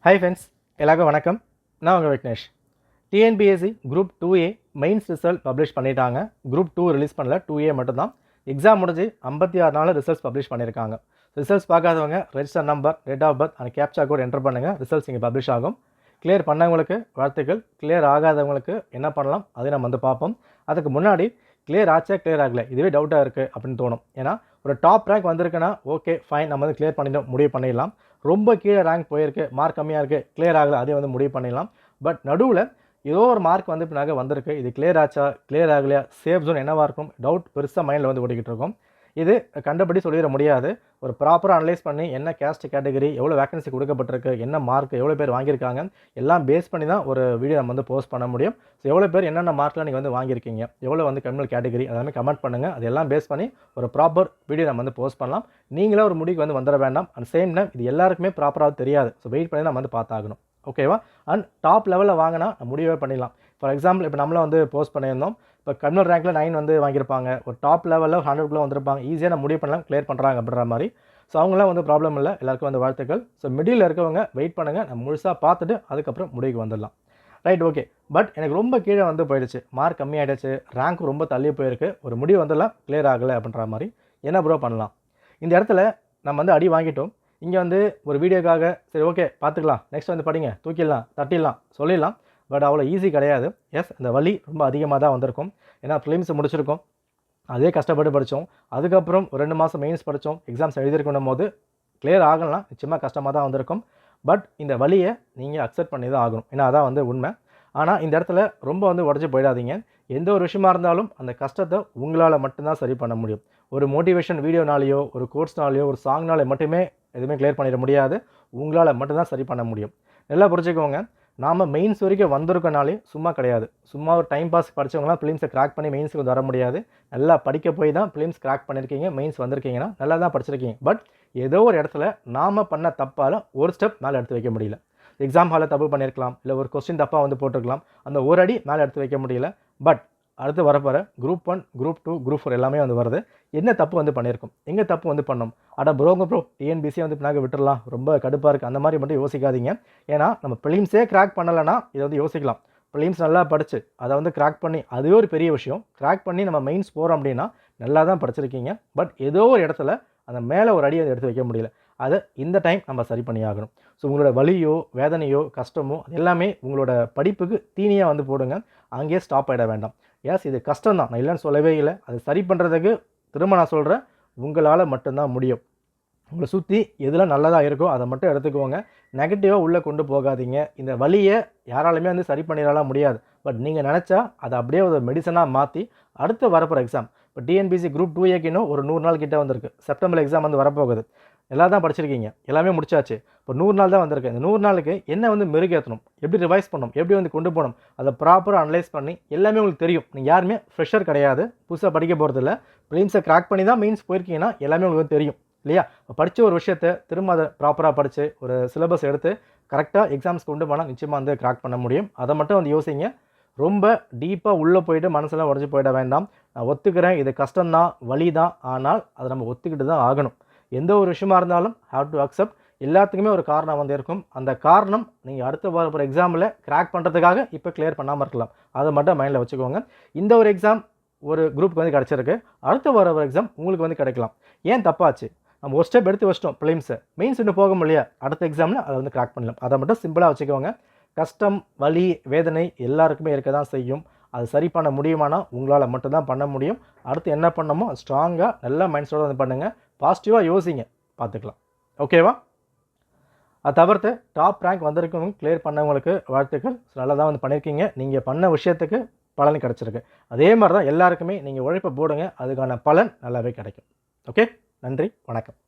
Hi friends, எல்லாருக்கும் வணக்கம். நான் உங்கள் Vignesh. TNPSC group 2A mains result publish பண்ணிட்டாங்க. குரூப் 2 ரிலீஸ் பண்ணல, 2A மட்டும்தான். எக்ஸாம் முடிஞ்சு 56 நாள் ரிசல்ட்ஸ் பப்ளிஷ் பண்ணியிருக்காங்க. ரிசல்ட்ஸ் பார்க்காதவங்க register number, date of birth and captcha code enter பண்ணுங்கள். ரிசல்ட்ஸ் இங்கே பப்ளிஷ் ஆகும். கிளியர் பண்ணவங்களுக்கு வாழ்த்துக்கள். கிளியர் ஆகாதவங்களுக்கு என்ன பண்ணலாம் அதை நம்ம வந்து பார்ப்போம். அதுக்கு முன்னாடி கிளியர் ஆச்சா கிளியர் ஆகலை, இதுவே டவுட்டாக இருக்குது அப்படின்னு தோணும். ஏன்னா ஒரு டாப் ரேங்க் வந்திருக்குன்னா ஓகே ஃபைன், நம்ம வந்து கிளியர் பண்ணிட்டு முடிவு பண்ணிடலாம். ரொம்ப கீழே ரேங்க் போயிருக்கு, மார்க் கம்மியாக இருக்குது, கிளியர் ஆகலை, அதே வந்து முடிவு பண்ணிடலாம். பட் நடுவில் ஏதோ ஒரு மார்க் வந்து பின்னாக வந்திருக்கு, இது கிளியர் ஆச்சா கிளியர் ஆகலையா, சேஃப் ஜோன் என்னவாக இருக்கும், டவுட் பெருசாக மைண்டில் வந்து ஓடிக்கிட்டு இருக்கும். இது கண்டபடி சொல்லிட முடியாது. ஒரு ப்ராப்பராக அனலைஸ் பண்ணி என்ன கேஸ்ட் கேட்டகரி, எவ்வளோ வேகன்சி கொடுக்கப்பட்டிருக்கு, என்ன மார்க், எவ்வளோ பேர் வாங்கியிருக்காங்க, எல்லாம் பேஸ் பண்ணி தான் ஒரு வீடியோ நம்ம வந்து போஸ்ட் பண்ண முடியும். ஸோ எவ்வளோ பேர் என்னென்ன மார்க்கில் நீங்கள் வந்து வாங்கியிருக்கீங்க, எவ்வளோ வந்து கிரிமினல் கேட்டகரி, அதெல்லாமே கமெண்ட் பண்ணுங்கள். அதெல்லாம் பேஸ் பண்ணி ஒரு ப்ராப்பர் வீடியோ நம்ம வந்து போஸ்ட் பண்ணலாம். நீங்களே ஒரு முடிவுக்கு வந்து வந்துட வேண்டாம். அண்ட் சேம் டைம் இது எல்லாருக்குமே ப்ராப்பராக தெரியாது. ஸோ வெயிட் பண்ணி நம்ம வந்து பார்த்தாகணும். ஓகேவா? அண்ட் டாப் லெவலில் வாங்கினா முடிவே பண்ணிடலாம். ஃபார் எக்ஸாம்பிள் இப்போ நம்மளும் வந்து போஸ்ட் பண்ணியிருந்தோம். இப்போ கர்னல் ரேங்க்கில் 9 வந்து வாங்கியிருப்பாங்க, ஒரு டாப் லெவலில் 100க்குள்ளே வந்திருப்பாங்க, ஈஸியாக நம்ம முடிவு பண்ணலாம், கிளியர் பண்ணுறாங்க அப்படின்ற மாதிரி. ஸோ அவங்களாம் வந்து ப்ராப்ளம் இல்லை, எல்லாருக்கும் வந்து வாழ்த்துக்கள். ஸோ மிடில் இருக்கவங்க வெயிட் பண்ணுங்கள், நம்ம முழுசாக பார்த்துட்டு அதுக்கப்புறம் முடிவுக்கு வந்துடலாம். Right, okay. பட் எனக்கு ரொம்ப கீழே வந்து போயிடுச்சு, மார்க் கம்மியாகிடுச்சு, ரேங்க் ரொம்ப தள்ளி போயிருக்கு, ஒரு முடிவு வந்துடலாம், கிளியர் ஆகலை அப்படின்ற மாதிரி. என்ன ப்ரோ பண்ணலாம்? இந்த இடத்துல நம்ம வந்து அடி வாங்கிட்டோம். இங்கே வந்து ஒரு வீடியோக்காக சரி ஓகே பார்த்துக்கலாம், நெக்ஸ்ட் வந்து படிங்க, தூக்கிடலாம், தட்டிடலாம், சொல்லிடலாம். பட் அவ்வளோ ஈஸி கிடையாது. எஸ், அந்த வலி ரொம்ப அதிகமாக தான் வந்திருக்கும். ஏன்னா ப்ரிலிம்ஸ் முடிச்சிருக்கோம், அதே கஷ்டப்பட்டு படித்தோம். அதுக்கப்புறம் ஒரு 2 மாதம் மெயின்ஸ் படித்தோம், எக்ஸாம்ஸ் எழுதிருக்கணும் போது கிளியர் ஆகலாம், நிச்சயமாக கஷ்டமாக தான் வந்திருக்கும். பட் இந்த வலியை நீங்கள் அக்செப்ட் பண்ணி தான் ஆகணும். ஏன்னா அதான் வந்து உண்மை. ஆனால் இந்த இடத்துல ரொம்ப வந்து உடஞ்சி போயிடாதீங்க. எந்த ஒரு விஷயமா இருந்தாலும் அந்த கஷ்டத்தை உங்களால் மட்டும்தான் சரி பண்ண முடியும். ஒரு மோட்டிவேஷன் வீடியோனாலேயோ, ஒரு கோர்ஸ்னாலேயோ, ஒரு சாங்னாலே மட்டுமே எதுவுமே கிளியர் பண்ணிட முடியாது. உங்களால் மட்டும்தான் சரி பண்ண முடியும். நல்லா புரிஞ்சுக்கோங்க. நாம் மெயின்ஸ் வரைக்கும் வந்திருக்கனாலே சும்மா கிடையாது. சும்மா ஒரு டைம் பாஸ் படித்தவங்களாம் ப்ரிலிம்ஸை கிராக் பண்ணி மெயின்ஸுக்கு வந்து வர முடியாது. நல்லா படிக்க போய் தான் ப்ரிலிம்ஸ் கிராக் பண்ணியிருக்கீங்க, மெயின்ஸ் வந்திருக்கீங்கன்னா நல்லா தான் படிச்சிருக்கீங்க. பட் ஏதோ ஒரு இடத்துல நாம் பண்ண தப்பால் ஒரு ஸ்டெப் மேலே எடுத்து வைக்க முடியல. எக்ஸாம் ஹாலில் தப்பு பண்ணியிருக்கலாம், இல்லை ஒரு கொஸ்டின் தப்பாக வந்து போட்டிருக்கலாம், அந்த ஒரு அடி மேலே எடுத்து வைக்க முடியல. பட் அடுத்து வரப்போகிற குரூப் 1, குரூப் 2, குரூப் 4 எல்லாமே வந்து வருது. என்ன தப்பு வந்து பண்ணியிருக்கோம், எங்கே தப்பு வந்து பண்ணோம், ப்ரோ டிஎன்பிசியை வந்து பின்னாக விட்டுடலாம், ரொம்ப கடுப்பாக இருக்குது, அந்த மாதிரி மட்டும் யோசிக்காதீங்க. ஏன்னா நம்ம ப்ரிலிம்ஸே கிராக் பண்ணலைன்னா இதை வந்து யோசிக்கலாம். ப்ரிலிம்ஸ் நல்லா படித்து அதை வந்து கிராக் பண்ணி அதுவே ஒரு பெரிய விஷயம். கிராக் பண்ணி நம்ம மெயின்ஸ் போகிறோம் அப்படின்னா நல்லா தான் படிச்சிருக்கீங்க. பட் ஏதோ ஒரு இடத்துல அந்த மேலே ஒரு அடியை எடுத்து வைக்க முடியல. அதை இந்த டைம் நம்ம சரி பண்ணி ஆகணும். ஸோ உங்களோட வலியோ, வேதனையோ, கஷ்டமோ எல்லாமே உங்களோட படிப்புக்கு தீனியாக வந்து போடுங்க. அங்கேயே ஸ்டாப் ஆகிட வேண்டாம். எஸ், இது கஷ்டம் தான், நான் இல்லைன்னு சொல்லவே இல்லை. அது சரி பண்ணுறதுக்கு திரும்ப நான் சொல்கிறேன், உங்களால் மட்டும்தான் முடியும். உங்களை சுற்றி எதெல்லாம் நல்லதாக இருக்கோ அதை மட்டும் எடுத்துக்கோங்க. நெகட்டிவாக உள்ளே கொண்டு போகாதீங்க. இந்த வலியை யாராலுமே வந்து சரி பண்ணிடலாம் முடியாது. பட் நீங்கள் நினச்சா அதை அப்படியே ஒரு மெடிசனாக மாற்றி அடுத்து வரப்போகிற எக்ஸாம், இப்போ டிஎன்பிசி குரூப் 2A இன்னும் ஒரு 100 நாள் கிட்டே வந்திருக்கு. செப்டம்பர் எக்ஸாம் வந்து வரப்போகுது. எல்லாம் தான் படிச்சிருக்கீங்க, எல்லாமே முடிச்சாச்சு. இப்போ 100 நாள் தான் வந்திருக்கு. இந்த 100 நாளுக்கு என்ன வந்து மெருகேற்றணும், எப்படி ரிவைஸ் பண்ணணும், எப்படி வந்து கொண்டு போகணும், அதை ப்ராப்பராக அனலைஸ் பண்ணி எல்லாமே உங்களுக்கு தெரியும். நீங்கள் யாருமே ஃப்ரெஷர் கிடையாது, புதுசாக படிக்க போகிறதில்ல. ப்ரிலிம்ஸை கிராக் பண்ணி தான் மெயின்ஸ் போயிருக்கீங்கன்னா எல்லாமே உங்களுக்கு தெரியும் இல்லையா? படித்த ஒரு விஷயத்தை திரும்ப அதை ப்ராப்பராக படித்து ஒரு சிலபஸ் எடுத்து கரெக்டாக எக்ஸாம்ஸ் கொண்டு போனால் நிச்சயமாக வந்து கிராக் பண்ண முடியும். அதை மட்டும் வந்து யோசிங்க. ரொம்ப டீப்பாக உள்ளே போயிட்டு மனசெல்லாம் உடஞ்சி போயிட வேண்டாம். நான் ஒத்துக்கிறேன், இது கஷ்டம்தான், வலி தான், ஆனால் அதை நம்ம ஒத்துக்கிட்டு தான் ஆகணும். எந்த ஒரு விஷயமா இருந்தாலும் ஹேவ் டு அக்செப்ட். எல்லாத்துக்குமே ஒரு காரணம் வந்து இருக்கும். அந்த காரணம் நீங்கள் அடுத்த வர எக்ஸாமில் கிராக் பண்ணுறதுக்காக இப்போ கிளியர் பண்ணாமல் இருக்கலாம். அதை மட்டும் மைண்டில் வச்சுக்கோங்க. இந்த ஒரு எக்ஸாம் ஒரு குரூப்புக்கு வந்து கிடச்சிருக்கு, அடுத்த வர எக்ஸாம் உங்களுக்கு வந்து கிடைக்கலாம். ஏன் தப்பாச்சு? நம்ம ஒரு ஸ்டெப் எடுத்து வச்சிட்டோம் ப்ரிலிம்ஸை, மெயின்ஸ் இன்னும் போக முடியல, அடுத்த எக்ஸாமில் அதை வந்து கிராக் பண்ணலாம். அதை மட்டும் சிம்பிளாக வச்சுக்கோங்க. கஷ்டம், வலி, வேதனை எல்லாருக்குமே இருக்க தான் செய்யும். அது சரி பண்ண முடியுமானா உங்களால் மட்டும்தான் பண்ண முடியும். அடுத்து என்ன பண்ணமோ ஸ்ட்ராங்காக நல்ல மைண்ட் செட்டோட வந்து பண்ணுங்கள். பாசிட்டிவாக யோசிங்க, பார்த்துக்கலாம். ஓகேவா? அதை தவிர்த்து டாப் ரேங்க் வந்திருக்கவங்க கிளியர் பண்ணவங்களுக்கு வாழ்த்துக்கள். நல்லா தான் வந்து பண்ணியிருக்கீங்க. நீங்கள் பண்ண விஷயத்துக்கு பலன் கிடச்சிருக்கு. அதே மாதிரி தான் எல்லாருக்குமே நீங்கள் உழைப்பை போடுங்க, அதுக்கான பலன் நல்லாவே கிடைக்கும். ஓகே, நன்றி, வணக்கம்.